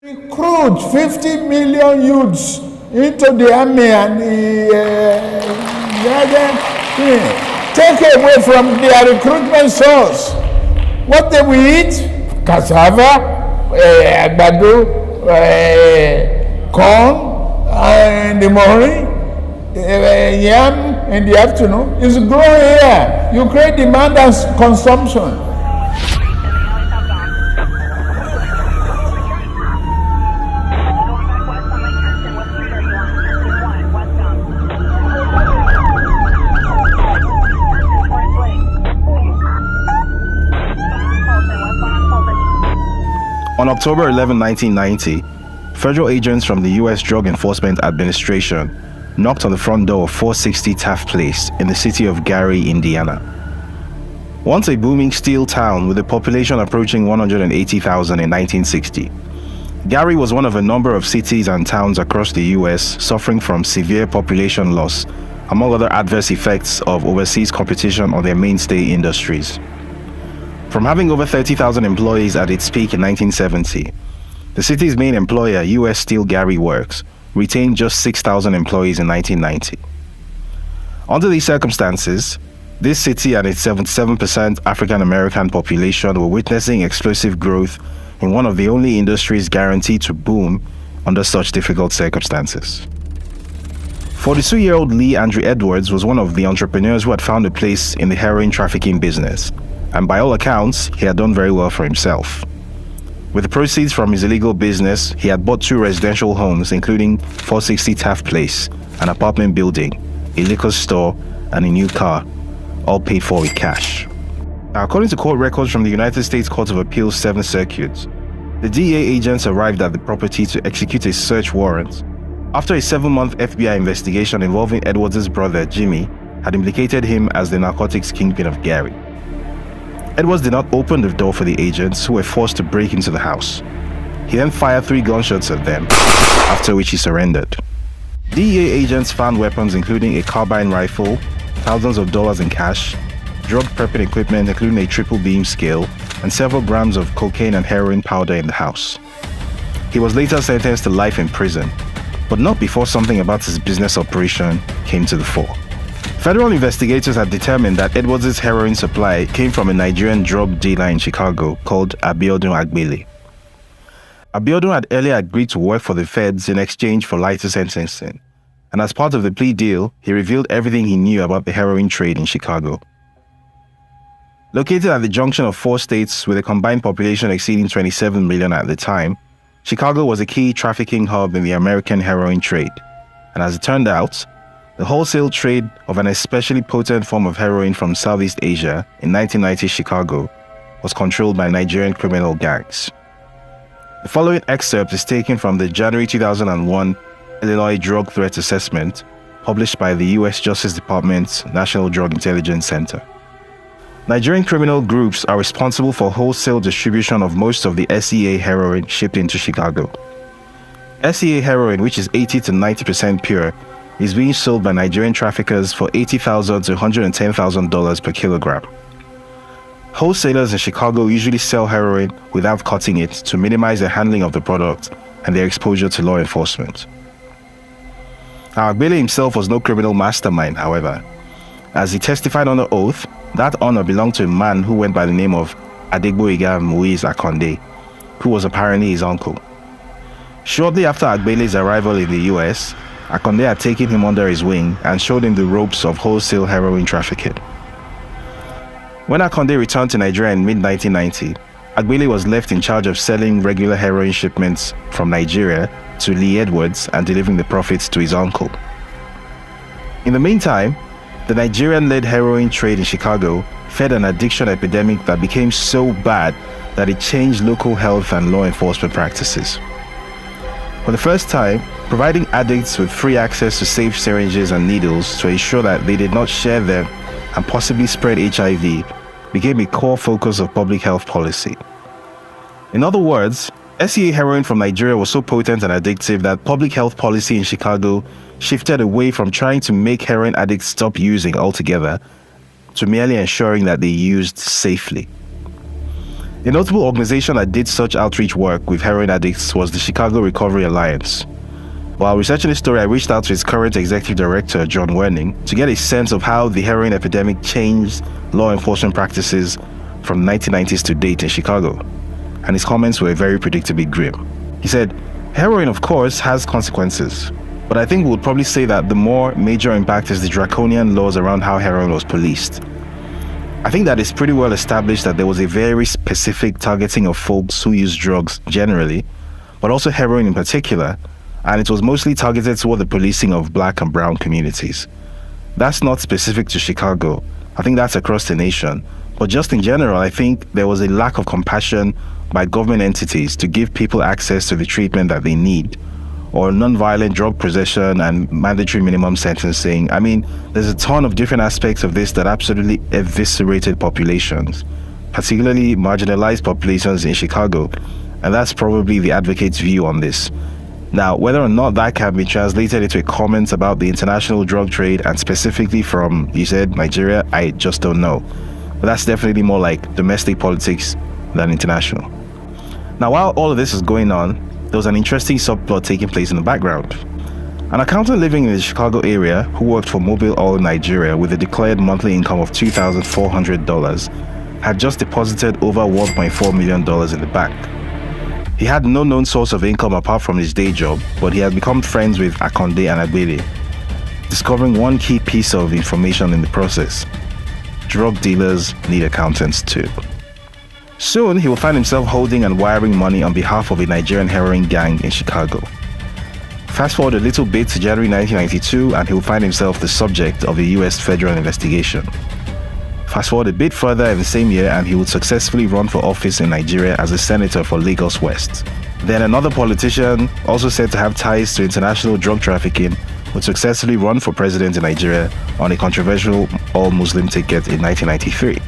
Recruit 50 million youths into the army and take away from their recruitment source. What they will eat? Cassava, àgbàdo, corn in the morning, yam in the afternoon. It's growing here. You create demand and consumption. On October 11, 1990, federal agents from the U.S. Drug Enforcement Administration knocked on the front door of 460 Taft Place in the city of Gary, Indiana. Once a booming steel town with a population approaching 180,000 in 1960, Gary was one of a number of cities and towns across the U.S. suffering from severe population loss, among other adverse effects of overseas competition on their mainstay industries. From having over 30,000 employees at its peak in 1970, the city's main employer, U.S. Steel Gary Works, retained just 6,000 employees in 1990. Under these circumstances, this city and its 77% African-American population were witnessing explosive growth in one of the only industries guaranteed to boom under such difficult circumstances. 42-year-old Lee Andrew Edwards was one of the entrepreneurs who had found a place in the heroin trafficking business, and by all accounts, he had done very well for himself. With the proceeds from his illegal business, he had bought 2 residential homes, including 460 Taft Place, an apartment building, a liquor store, and a new car, all paid for with cash. Now, according to court records from the United States Court of Appeals 7th Circuit, the DEA agents arrived at the property to execute a search warrant after a 7-month FBI investigation involving Edwards' brother, Jimmy, had implicated him as the narcotics kingpin of Gary. Edwards did not open the door for the agents, who were forced to break into the house. He then fired 3 gunshots at them, after which he surrendered. DEA agents found weapons including a carbine rifle, thousands of dollars in cash, drug prepping equipment including a triple beam scale, and several grams of cocaine and heroin powder in the house. He was later sentenced to life in prison, but not before something about his business operation came to the fore. Federal investigators had determined that Edwards' heroin supply came from a Nigerian drug dealer in Chicago called Abiodun Agbele. Abiodun had earlier agreed to work for the feds in exchange for lighter sentencing, and as part of the plea deal, he revealed everything he knew about the heroin trade in Chicago. Located at the junction of 4 states with a combined population exceeding 27 million at the time, Chicago was a key trafficking hub in the American heroin trade, and as it turned out, the wholesale trade of an especially potent form of heroin from Southeast Asia in 1990 Chicago was controlled by Nigerian criminal gangs. The following excerpt is taken from the January 2001 Illinois Drug Threat Assessment published by the U.S. Justice Department's National Drug Intelligence Center. Nigerian criminal groups are responsible for wholesale distribution of most of the SEA heroin shipped into Chicago. SEA heroin, which is 80 to 90% pure, is being sold by Nigerian traffickers for $80,000 to $110,000 per kilogram. Wholesalers in Chicago usually sell heroin without cutting it to minimize the handling of the product and their exposure to law enforcement. Now, Agbele himself was no criminal mastermind, however. As he testified under oath, that honor belonged to a man who went by the name of Adegboyega Muiz Akonde, who was apparently his uncle. Shortly after Agbele's arrival in the US, Akonde had taken him under his wing and showed him the ropes of wholesale heroin trafficking. When Akonde returned to Nigeria in mid-1990, Agbele was left in charge of selling regular heroin shipments from Nigeria to Lee Edwards and delivering the profits to his uncle. In the meantime, the Nigerian-led heroin trade in Chicago fed an addiction epidemic that became so bad that it changed local health and law enforcement practices. For the first time, providing addicts with free access to safe syringes and needles to ensure that they did not share them and possibly spread HIV became a core focus of public health policy. In other words, SEA heroin from Nigeria was so potent and addictive that public health policy in Chicago shifted away from trying to make heroin addicts stop using altogether to merely ensuring that they used safely. A notable organization that did such outreach work with heroin addicts was the Chicago Recovery Alliance. While researching this story, I reached out to its current executive director, John Werning, to get a sense of how the heroin epidemic changed law enforcement practices from the 1990s to date in Chicago. And his comments were very predictably grim. He said, "Heroin, of course, has consequences. But I think we would probably say that the more major impact is the draconian laws around how heroin was policed. I think that it's pretty well established that there was a very specific targeting of folks who use drugs generally, but also heroin in particular, and it was mostly targeted toward the policing of black and brown communities. That's not specific to Chicago. I think that's across the nation. But just in general, I think there was a lack of compassion by government entities to give people access to the treatment that they need, or non-violent drug possession and mandatory minimum sentencing. I mean, there's a ton of different aspects of this that absolutely eviscerated populations, particularly marginalized populations in Chicago, and that's probably the advocate's view on this. Now, whether or not that can be translated into a comment about the international drug trade, and specifically from, you said, Nigeria, I just don't know. But that's definitely more like domestic politics than international. Now, while all of this is going on, there was an interesting subplot taking place in the background. An accountant living in the Chicago area who worked for Mobil Oil Nigeria with a declared monthly income of $2,400 had just deposited over $1.4 million in the bank. He had no known source of income apart from his day job, but he had become friends with Akonde and Agbele, discovering one key piece of information in the process: drug dealers need accountants too. Soon, he will find himself holding and wiring money on behalf of a Nigerian heroin gang in Chicago. Fast forward a little bit to January 1992, and he will find himself the subject of a US federal investigation. Fast forward a bit further in the same year, and he would successfully run for office in Nigeria as a senator for Lagos West. Then another politician, also said to have ties to international drug trafficking, would successfully run for president in Nigeria on a controversial all-Muslim ticket in 1993.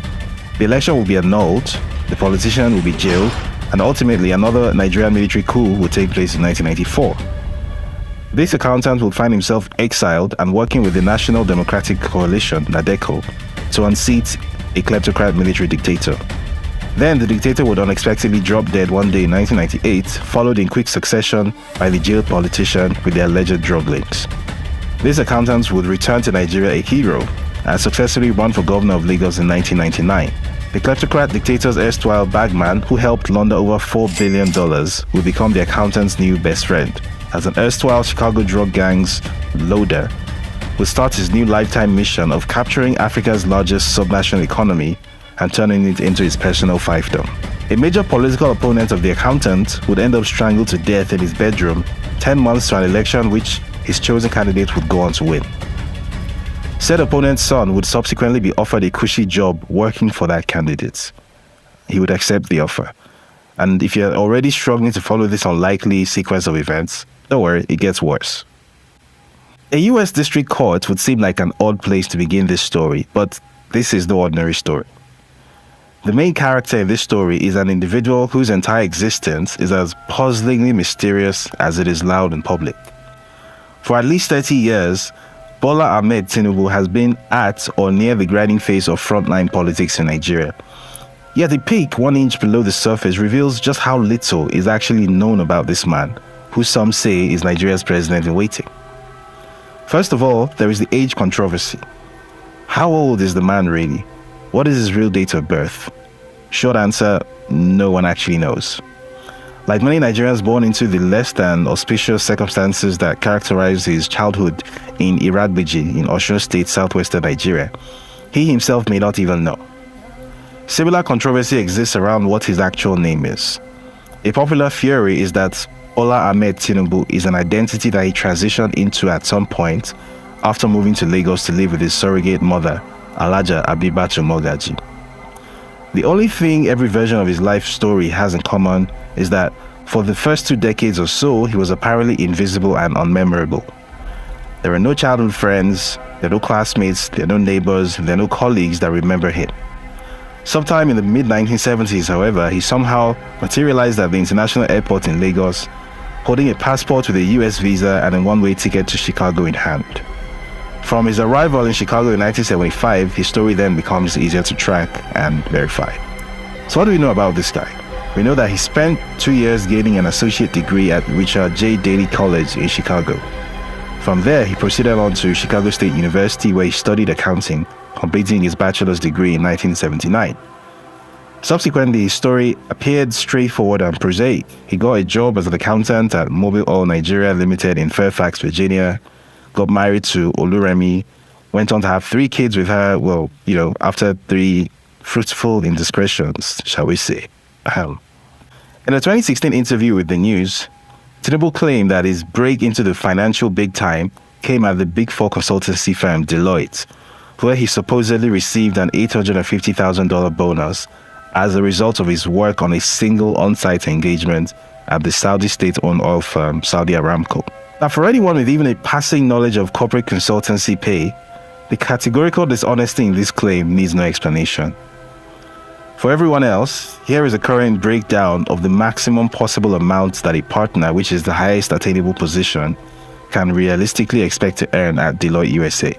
The election will be annulled, the politician will be jailed, and ultimately another Nigerian military coup will take place in 1994. This accountant will find himself exiled and working with the National Democratic Coalition, NADECO, to unseat a kleptocrat military dictator. Then the dictator would unexpectedly drop dead one day in 1998, followed in quick succession by the jailed politician with the alleged drug links. This accountant would return to Nigeria a hero and successfully run for governor of Lagos in 1999. The kleptocrat dictator's erstwhile bagman, who helped launder over $4 billion, would become the accountant's new best friend, as an erstwhile Chicago drug gang's loader would start his new lifetime mission of capturing Africa's largest subnational economy and turning it into his personal fiefdom. A major political opponent of the accountant would end up strangled to death in his bedroom 10 months to an election which his chosen candidate would go on to win. Said opponent's son would subsequently be offered a cushy job working for that candidate. He would accept the offer. And if you're already struggling to follow this unlikely sequence of events, don't worry, it gets worse. A US district court would seem like an odd place to begin this story, but this is no ordinary story. The main character in this story is an individual whose entire existence is as puzzlingly mysterious as it is loud and public. For at least 30 years, Bola Ahmed Tinubu has been at or near the grinding phase of frontline politics in Nigeria. Yet the peak 1 inch below the surface reveals just how little is actually known about this man, who some say is Nigeria's president in waiting. First of all, there is the age controversy. How old is the man really? What is his real date of birth? Short answer, no one actually knows. Like many Nigerians born into the less than auspicious circumstances that characterized his childhood in Iragbiji in Osun State, southwestern Nigeria, he himself may not even know. Similar controversy exists around what his actual name is. A popular theory is that Bola Ahmed Tinubu is an identity that he transitioned into at some point after moving to Lagos to live with his surrogate mother, Alhaja Abibatu Mogaji. The only thing every version of his life story has in common is that for the first 2 decades or so, he was apparently invisible and unmemorable. There are no childhood friends, there are no classmates, there are no neighbors, there are no colleagues that remember him. Sometime in the mid-1970s, however, he somehow materialized at the international airport in Lagos, holding a passport with a US visa and a one-way ticket to Chicago in hand. From his arrival in Chicago in 1975, his story then becomes easier to track and verify. So what do we know about this guy? We know that he spent 2 years gaining an associate degree at Richard J. Daley College in Chicago. From there, he proceeded on to Chicago State University, where he studied accounting, completing his bachelor's degree in 1979. Subsequently, his story appeared straightforward and prosaic. He got a job as an accountant at Mobil Oil Nigeria Limited in Fairfax, Virginia, got married to Oluremi, went on to have 3 kids with her, after 3 fruitful indiscretions, shall we say. In a 2016 interview with The News, Tinubu claimed that his break into the financial big time came at the Big Four consultancy firm Deloitte, where he supposedly received an $850,000 bonus as a result of his work on a single on-site engagement at the Saudi state-owned oil firm Saudi Aramco. Now, for anyone with even a passing knowledge of corporate consultancy pay, the categorical dishonesty in this claim needs no explanation. For everyone else, here is a current breakdown of the maximum possible amount that a partner, which is the highest attainable position, can realistically expect to earn at Deloitte USA.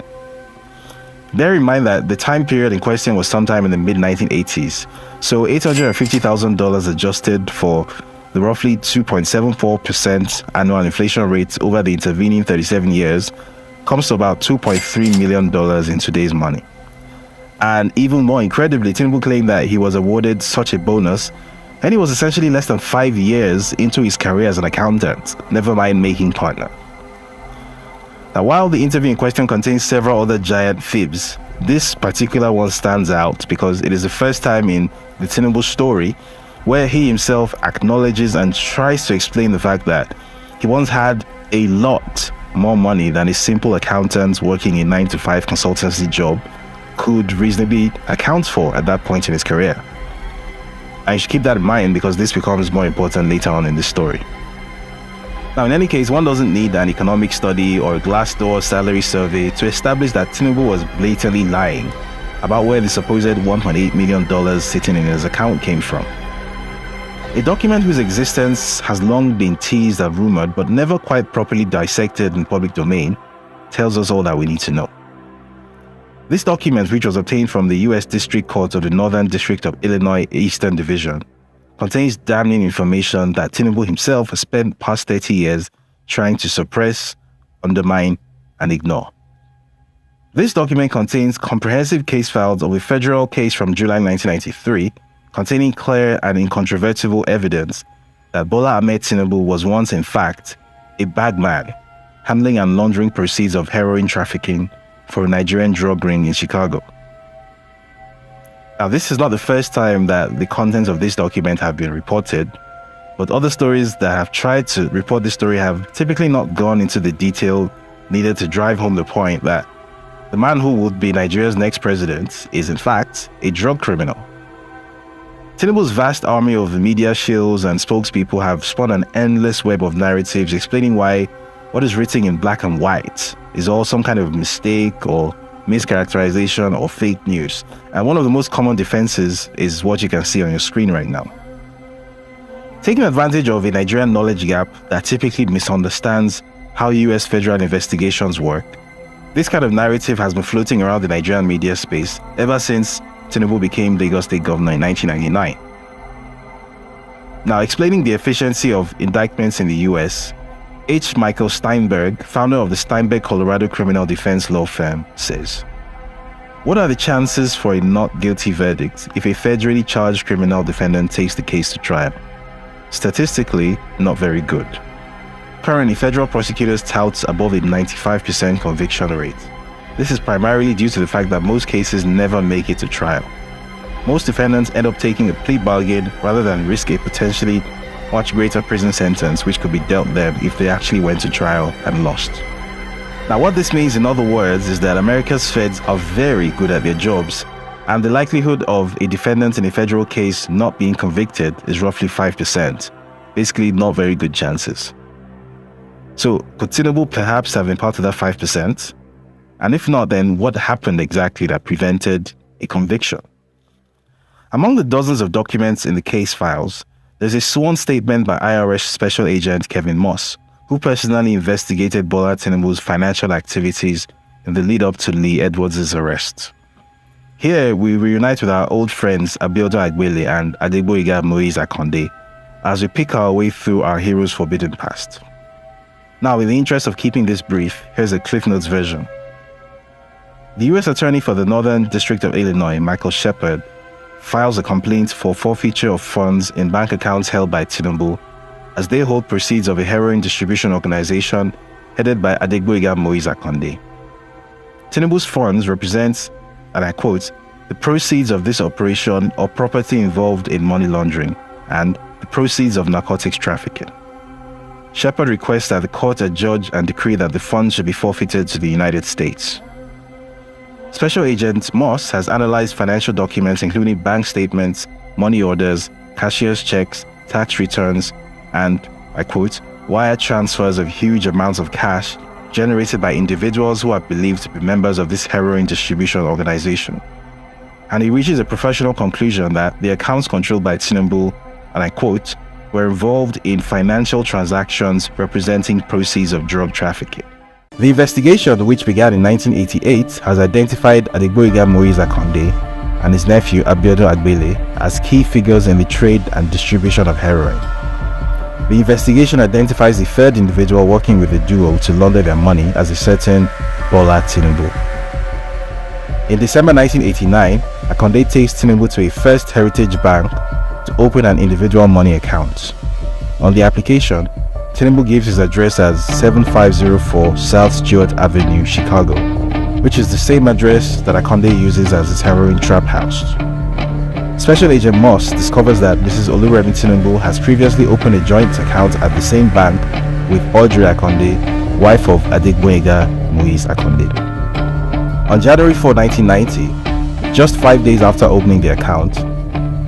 Bear in mind that the time period in question was sometime in the mid-1980s, so $850,000 adjusted for the roughly 2.74% annual inflation rate over the intervening 37 years comes to about $2.3 million in today's money. And even more incredibly, Tinubu claimed that he was awarded such a bonus and he was essentially less than 5 years into his career as an accountant, never mind making partner. Now, while the interview in question contains several other giant fibs, this particular one stands out because it is the first time in the Tinubu story where he himself acknowledges and tries to explain the fact that he once had a lot more money than a simple accountant working a 9-to-5 consultancy job could reasonably account for at that point in his career. And you should keep that in mind because this becomes more important later on in this story. Now, in any case, one doesn't need an economic study or a Glassdoor salary survey to establish that Tinubu was blatantly lying about where the supposed $1.8 million sitting in his account came from. A document whose existence has long been teased and rumored but never quite properly dissected in public domain tells us all that we need to know. This document, which was obtained from the U.S. District Court of the Northern District of Illinois Eastern Division, contains damning information that Tinubu himself has spent past 30 years trying to suppress, undermine, and ignore. This document contains comprehensive case files of a federal case from July 1993, containing clear and incontrovertible evidence that Bola Ahmed Tinubu was once, in fact, a bagman, handling and laundering proceeds of heroin trafficking for a Nigerian drug ring in Chicago. Now, this is not the first time that the contents of this document have been reported, but other stories that have tried to report this story have typically not gone into the detail needed to drive home the point that the man who would be Nigeria's next president is, in fact, a drug criminal. Tinubu's vast army of media shills and spokespeople have spun an endless web of narratives explaining why what is written in black and white is all some kind of mistake or mischaracterization or fake news. And one of the most common defenses is what you can see on your screen right now. Taking advantage of a Nigerian knowledge gap that typically misunderstands how US federal investigations work, this kind of narrative has been floating around the Nigerian media space ever since Tinubu became Lagos State Governor in 1999. Now, explaining the efficiency of indictments in the US, H. Michael Steinberg, founder of the Steinberg Colorado criminal defense law firm, says, "What are the chances for a not guilty verdict if a federally charged criminal defendant takes the case to trial? Statistically, not very good. Currently, federal prosecutors tout above a 95% conviction rate. This is primarily due to the fact that most cases never make it to trial. Most defendants end up taking a plea bargain rather than risk a potentially much greater prison sentence which could be dealt them if they actually went to trial and lost." Now, what this means in other words is that America's feds are very good at their jobs, and the likelihood of a defendant in a federal case not being convicted is roughly 5%. Basically, not very good chances. So, could Tinubu perhaps have been part of that 5%? And if not, then what happened exactly that prevented a conviction? Among the dozens of documents in the case files, there's a sworn statement by IRS Special Agent Kevin Moss, who personally investigated Bola Tinubu's financial activities in the lead-up to Lee Edwards' arrest. Here, we reunite with our old friends Abiodun Agbele and Adegboyega Moise Akonde as we pick our way through our heroes' forbidden past. Now, in the interest of keeping this brief, here's a Cliff Notes version. The U.S. Attorney for the Northern District of Illinois, Michael Shepard, files a complaint for forfeiture of funds in bank accounts held by Tinubu as they hold proceeds of a heroin distribution organization headed by Adegboyega Moise Akonde. Tinubu's funds represent, and I quote, the proceeds of this operation or property involved in money laundering and the proceeds of narcotics trafficking. Shepard requests that the court adjudge and decree that the funds should be forfeited to the United States. Special Agent Moss has analyzed financial documents including bank statements, money orders, cashier's checks, tax returns, and, I quote, wire transfers of huge amounts of cash generated by individuals who are believed to be members of this heroin distribution organization. And he reaches a professional conclusion that the accounts controlled by Tinubu, and I quote, were involved in financial transactions representing proceeds of drug trafficking. The investigation, which began in 1988, has identified Adegboyega Moise Akonde and his nephew Abiodun Agbele as key figures in the trade and distribution of heroin. The investigation identifies the third individual working with the duo to launder their money as a certain Bola Tinubu. In December 1989, Akonde takes Tinubu to a First Heritage Bank to open an individual money account. On the application, Tinubu gives his address as 7504 South Stewart Avenue, Chicago, which is the same address that Akonde uses as his heroin trap house. Special Agent Moss discovers that Mrs. Oluremi Tinubu has previously opened a joint account at the same bank with Audrey Akonde, wife of Adegboyega Moise Akonde. On January 4, 1990, just 5 days after opening the account,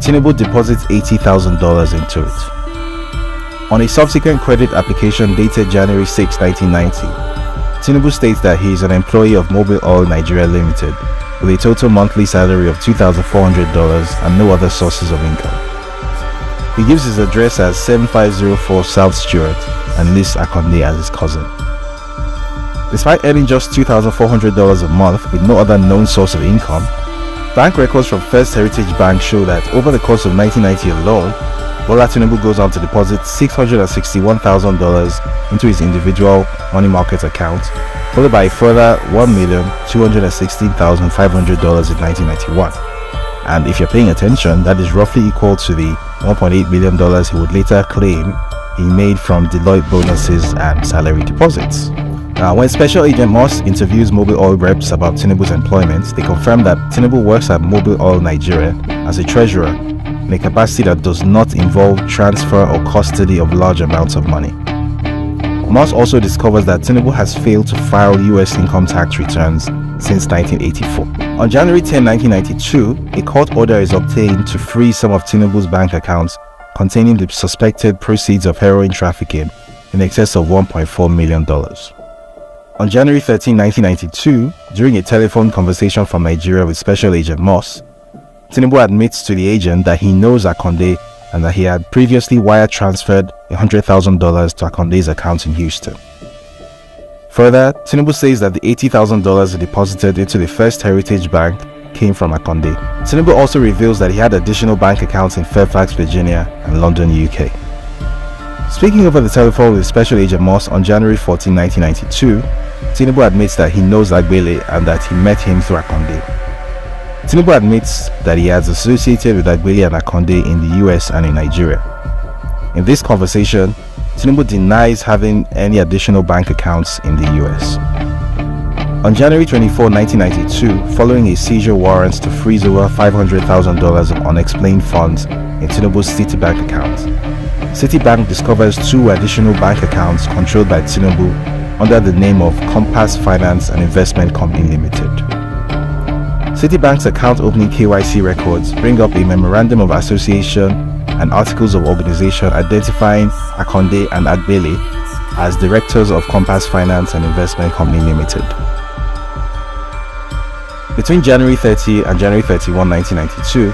Tinubu deposits $80,000 into it. On a subsequent credit application dated January 6, 1990, Tinubu states that he is an employee of Mobil Oil Nigeria Limited with a total monthly salary of $2,400 and no other sources of income. He gives his address as 7504 South Stewart and lists Akonde as his cousin. Despite earning just $2,400 a month with no other known source of income, bank records from First Heritage Bank show that over the course of 1990 alone, Bola Tinubu goes on to deposit $661,000 into his individual money market account, followed by a further $1,216,500 in 1991. And if you're paying attention, that is roughly equal to the $1.8 million he would later claim he made from Deloitte bonuses and salary deposits. Now, when Special Agent Moss interviews Mobil Oil reps about Tinubu's employment, they confirm that Tinubu works at Mobil Oil Nigeria as a treasurer in a capacity that does not involve transfer or custody of large amounts of money. Moss also discovers that Tinubu has failed to file US income tax returns since 1984. On January 10, 1992, a court order is obtained to freeze some of Tinubu's bank accounts containing the suspected proceeds of heroin trafficking in excess of $1.4 million. On January 13, 1992, during a telephone conversation from Nigeria with Special Agent Moss, Tinubu admits to the agent that he knows Akonde and that he had previously wire transferred $100,000 to Akonde's account in Houston. Further, Tinubu says that the $80,000 he deposited into the First Heritage Bank came from Akonde. Tinubu also reveals that he had additional bank accounts in Fairfax, Virginia and London, UK. Speaking over the telephone with Special Agent Moss on January 14, 1992, Tinubu admits that he knows Agbele and that he met him through Akonde. Tinubu admits that he has associated with Agbele and Akonde in the US and in Nigeria. In this conversation, Tinubu denies having any additional bank accounts in the US. On January 24, 1992, following a seizure warrant to freeze over $500,000 of unexplained funds in Tinubu's Citibank account, Citibank discovers two additional bank accounts controlled by Tinubu under the name of Compass Finance and Investment Company Limited. Citibank's account opening KYC records bring up a memorandum of association and articles of organization identifying Akonde and Agbele as directors of Compass Finance and Investment Company Limited. Between January 30 and January 31, 1992,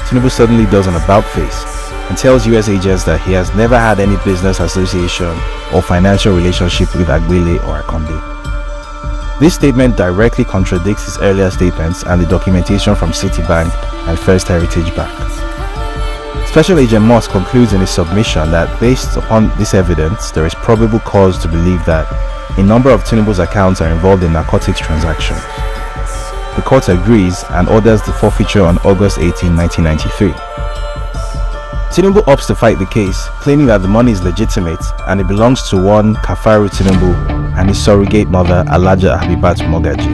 Tinubu suddenly does an about-face and tells US agents that he has never had any business association or financial relationship with Agbele or Akonde. This statement directly contradicts his earlier statements and the documentation from Citibank and First Heritage Bank. Special Agent Moss concludes in his submission that based upon this evidence, there is probable cause to believe that a number of Tinubu's accounts are involved in narcotics transactions. The court agrees and orders the forfeiture on August 18, 1993. Tinubu opts to fight the case, claiming that the money is legitimate and it belongs to one Kafaru Tinubu and his surrogate mother Alaja Habibat Mogaji.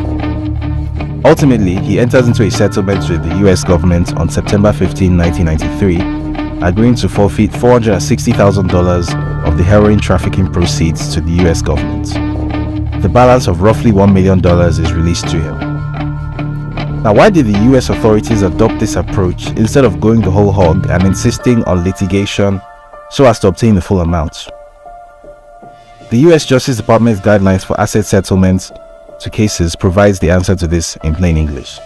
Ultimately, he enters into a settlement with the US government on September 15, 1993, agreeing to forfeit $460,000 of the heroin trafficking proceeds to the US government. The balance of roughly $1 million is released to him. Now, why did the US authorities adopt this approach instead of going the whole hog and insisting on litigation so as to obtain the full amount? The US Justice Department's guidelines for asset settlements to cases provides the answer to this in plain English.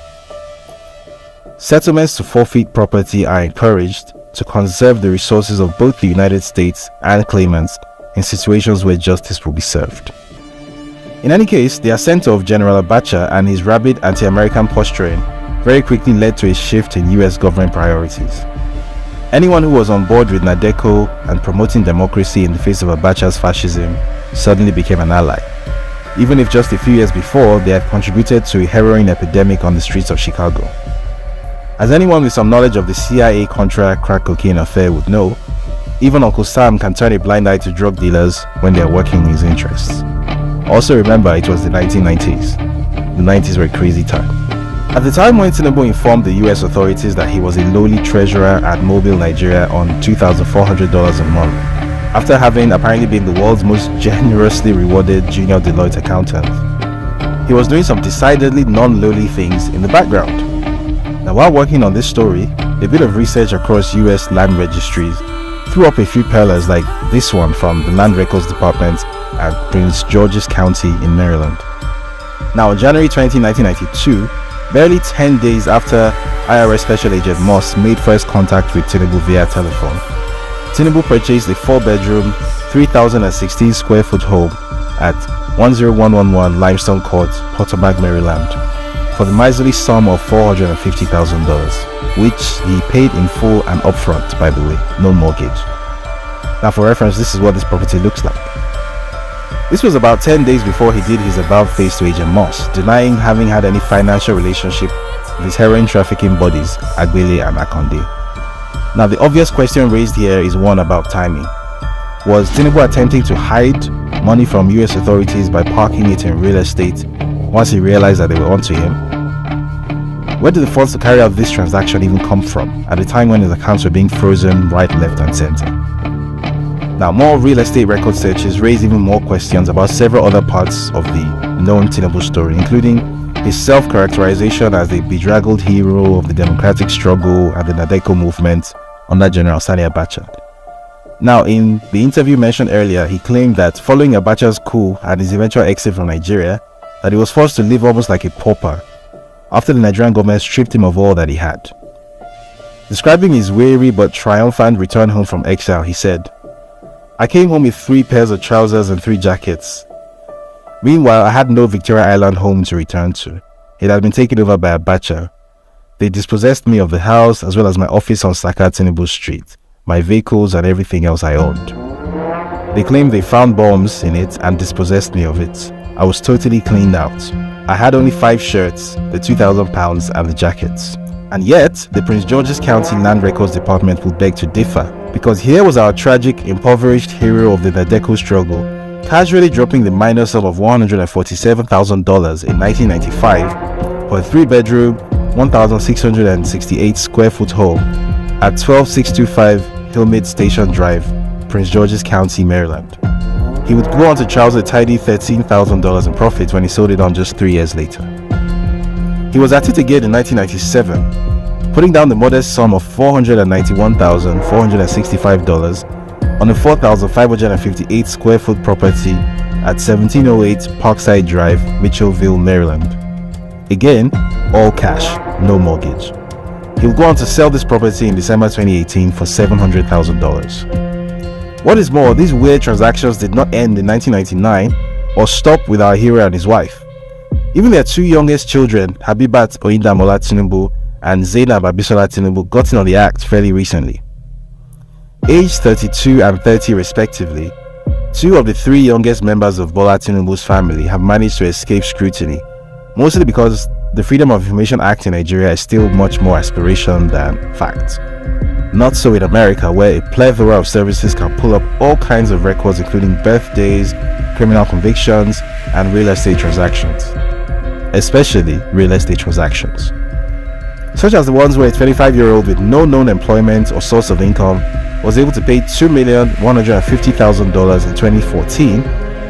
Settlements to forfeit property are encouraged to conserve the resources of both the United States and claimants in situations where justice will be served. In any case, the ascent of General Abacha and his rabid anti-American posturing very quickly led to a shift in US government priorities. Anyone who was on board with Nadeco and promoting democracy in the face of Abacha's fascism suddenly became an ally, even if just a few years before they had contributed to a heroin epidemic on the streets of Chicago. As anyone with some knowledge of the CIA-Contra crack cocaine affair would know, even Uncle Sam can turn a blind eye to drug dealers when they are working in his interests. Also remember, it was the 1990s. The 90s were a crazy time. At the time when Tinubu informed the US authorities that he was a lowly treasurer at Mobile, Nigeria on $2,400 a month, after having apparently been the world's most generously rewarded junior Deloitte accountant, he was doing some decidedly non-lowly things in the background. Now, while working on this story, a bit of research across US land registries threw up a few pearlers like this one from the Land Records Department at Prince George's County in Maryland. Now, on January 20, 1992, barely 10 days after IRS Special Agent Moss made first contact with Tinubu via telephone, Tinubu purchased a 4-bedroom, 3,016 square foot home at 10111 Limestone Court, Potomac, Maryland, for the miserly sum of $450,000, which he paid in full and upfront, by the way, no mortgage. Now, for reference, this is what this property looks like. This was about 10 days before he did his about-face to Agent Moss, denying having had any financial relationship with his heroin trafficking buddies, Agbele and Akonde. Now, the obvious question raised here is one about timing. Was Tinubu attempting to hide money from US authorities by parking it in real estate once he realized that they were onto him? Where did the funds to carry out this transaction even come from at a time when his accounts were being frozen right, left and center? Now, more real estate record searches raise even more questions about several other parts of the known Tinubu story, including his self-characterization as a bedraggled hero of the democratic struggle and the Nadeco movement under General Sani Abacha. Now, in the interview mentioned earlier, he claimed that following Abacha's coup and his eventual exit from Nigeria, that he was forced to live almost like a pauper after the Nigerian government stripped him of all that he had. Describing his weary but triumphant return home from exile, he said, "I came home with 3 pairs of trousers and 3 jackets. Meanwhile, I had no Victoria Island home to return to. It had been taken over by Abacha. They dispossessed me of the house as well as my office on Saka Tinubu Street, my vehicles and everything else I owned. They claimed they found bombs in it and dispossessed me of it. I was totally cleaned out. I had only 5 shirts, the £2,000 and the jackets." And yet, the Prince George's County Land Records Department will beg to differ, because here was our tragic, impoverished hero of the Nadeco struggle, casually dropping the minor sum of $147,000 in 1995 for a 3-bedroom, 1,668 square foot home at 12625 Hillmead Station Drive, Prince George's County, Maryland. He would go on to trouser a tidy $13,000 in profits when he sold it on just 3 years later. He was at it again in 1997, putting down the modest sum of $491,465 on a 4,558 square foot property at 1708 Parkside Drive, Mitchellville, Maryland. Again, all cash, no mortgage. He'll go on to sell this property in December 2018 for $700,000. What is more, these weird transactions did not end in 1999 or stop with our hero and his wife. Even their two youngest children, Habibat Oyindamola Tinubu and Zainab Abisola Tinubu, got in on the act fairly recently. Aged 32 and 30 respectively, two of the three youngest members of Bola Tinubu's family have managed to escape scrutiny, mostly because the Freedom of Information Act in Nigeria is still much more aspiration than fact. Not so in America, where a plethora of services can pull up all kinds of records including birthdays, criminal convictions, and real estate transactions. Especially real estate transactions. Such as the ones where a 25-year-old with no known employment or source of income was able to pay $2,150,000 in 2014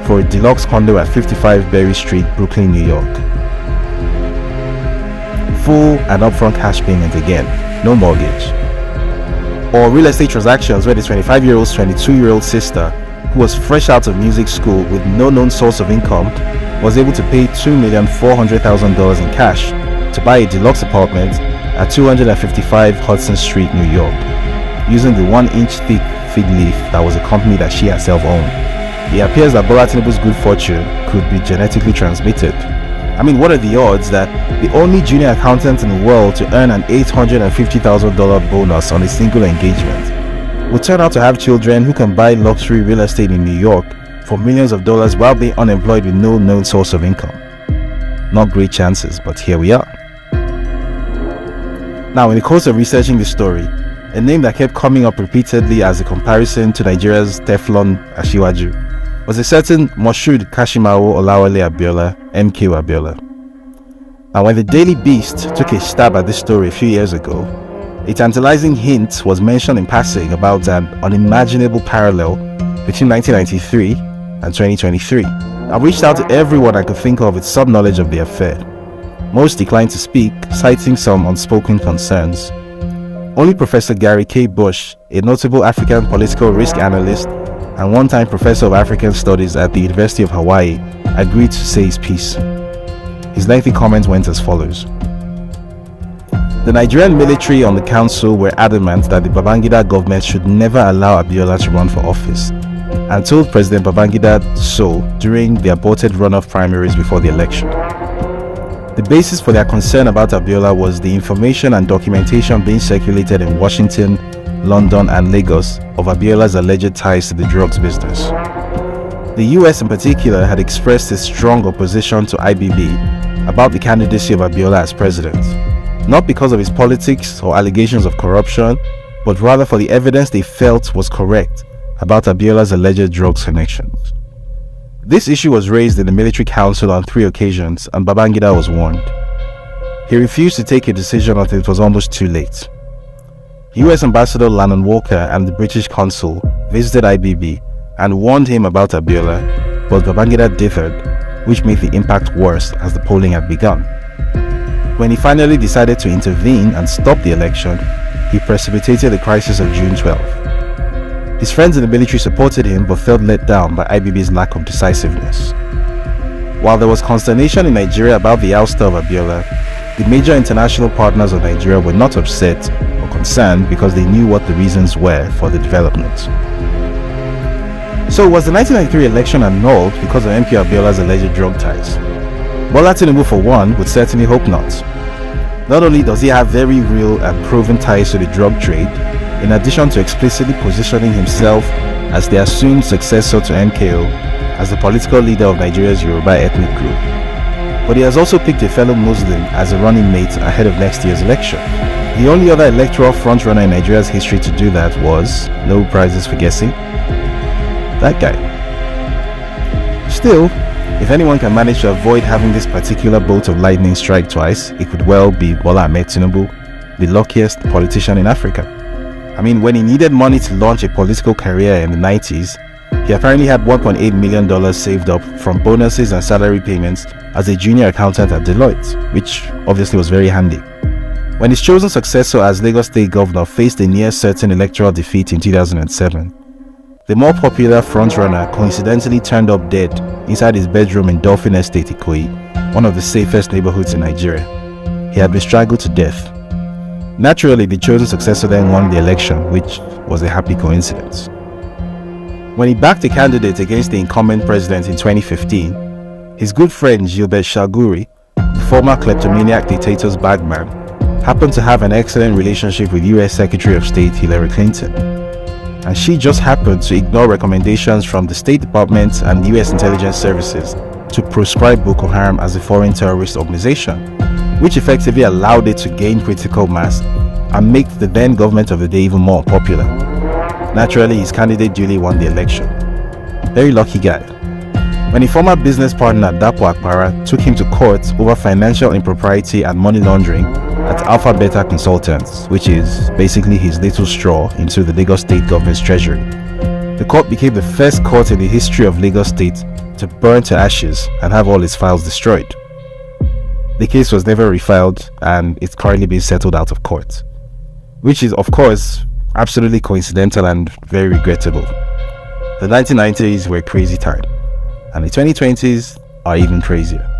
for a deluxe condo at 55 Berry Street, Brooklyn, New York. Full and upfront cash payment again, no mortgage. Or real estate transactions where the 25-year-old's 22-year-old sister, who was fresh out of music school with no known source of income, was able to pay $2,400,000 in cash to buy a deluxe apartment at 255 Hudson Street, New York, using the 1-inch thick fig leaf that was a company that she herself owned. It appears that Bola Tinubu's good fortune could be genetically transmitted. I mean, what are the odds that the only junior accountant in the world to earn an $850,000 bonus on a single engagement will turn out to have children who can buy luxury real estate in New York for millions of dollars while being unemployed with no known source of income? Not great chances, but here we are. Now, in the course of researching this story, a name that kept coming up repeatedly as a comparison to Nigeria's Teflon Asiwaju was a certain Moshood Kashimawo Olawale Abiola, MK Abiola. Now, when the Daily Beast took a stab at this story a few years ago, a tantalizing hint was mentioned in passing about an unimaginable parallel between 1993 and 2023. I reached out to everyone I could think of with some knowledge of the affair. Most declined to speak, citing some unspoken concerns. Only Professor Gary K. Bush, a notable African political risk analyst and one-time professor of African studies at the University of Hawaii, agreed to say his piece. His lengthy comment went as follows. The Nigerian military on the council were adamant that the Babangida government should never allow Abiola to run for office, and told President Babangida so during the aborted runoff primaries before the election. The basis for their concern about Abiola was the information and documentation being circulated in Washington, London, and Lagos of Abiola's alleged ties to the drugs business. The US in particular had expressed its strong opposition to IBB about the candidacy of Abiola as president, not because of his politics or allegations of corruption, but rather for the evidence they felt was correct about Abiola's alleged drugs connections. This issue was raised in the military council on 3 occasions, and Babangida was warned. He refused to take a decision until it was almost too late. US Ambassador Lannon Walker and the British consul visited IBB and warned him about Abiola, but Babangida dithered, which made the impact worse as the polling had begun. When he finally decided to intervene and stop the election, he precipitated the crisis of June 12. His friends in the military supported him but felt let down by IBB's lack of decisiveness. While there was consternation in Nigeria about the ouster of Abiola, the major international partners of Nigeria were not upset or concerned because they knew what the reasons were for the development. So was the 1993 election annulled because of MK Abiola's alleged drug ties? Bola Tinubu, for one, would certainly hope not. Not only does he have very real and proven ties to the drug trade, in addition to explicitly positioning himself as the assumed successor to MKO as the political leader of Nigeria's Yoruba ethnic group, but he has also picked a fellow Muslim as a running mate ahead of next year's election. The only other electoral frontrunner in Nigeria's history to do that was, no prizes for guessing, that guy. Still, if anyone can manage to avoid having this particular bolt of lightning strike twice, it could well be Bola Ahmed Tinubu, the luckiest politician in Africa. I mean, when he needed money to launch a political career in the 90s, he apparently had $1.8 million saved up from bonuses and salary payments as a junior accountant at Deloitte, which obviously was very handy. When his chosen successor as Lagos State Governor faced a near-certain electoral defeat in 2007, the more popular frontrunner coincidentally turned up dead inside his bedroom in Dolphin Estate, Ikoyi, one of the safest neighborhoods in Nigeria. He had been strangled to death. Naturally, the chosen successor then won the election, which was a happy coincidence. When he backed a candidate against the incumbent president in 2015, His good friend Gilbert Chaguri, the former kleptomaniac dictator's bagman, happened to have an excellent relationship with US Secretary of State Hillary Clinton. And she just happened to ignore recommendations from the State Department and US intelligence services to proscribe Boko Haram as a foreign terrorist organization, which effectively allowed it to gain critical mass and make the then government of the day even more popular. Naturally, his candidate duly won the election. Very lucky guy. When a former business partner, Dapo Akpara, took him to court over financial impropriety and money laundering at Alpha Beta Consultants, which is basically his little straw into the Lagos State government's treasury, the court became the first court in the history of Lagos State to burn to ashes and have all its files destroyed. The case was never refiled and it's currently being settled out of court, which is, of course, absolutely coincidental and very regrettable. The 1990s were a crazy time, and the 2020s are even crazier.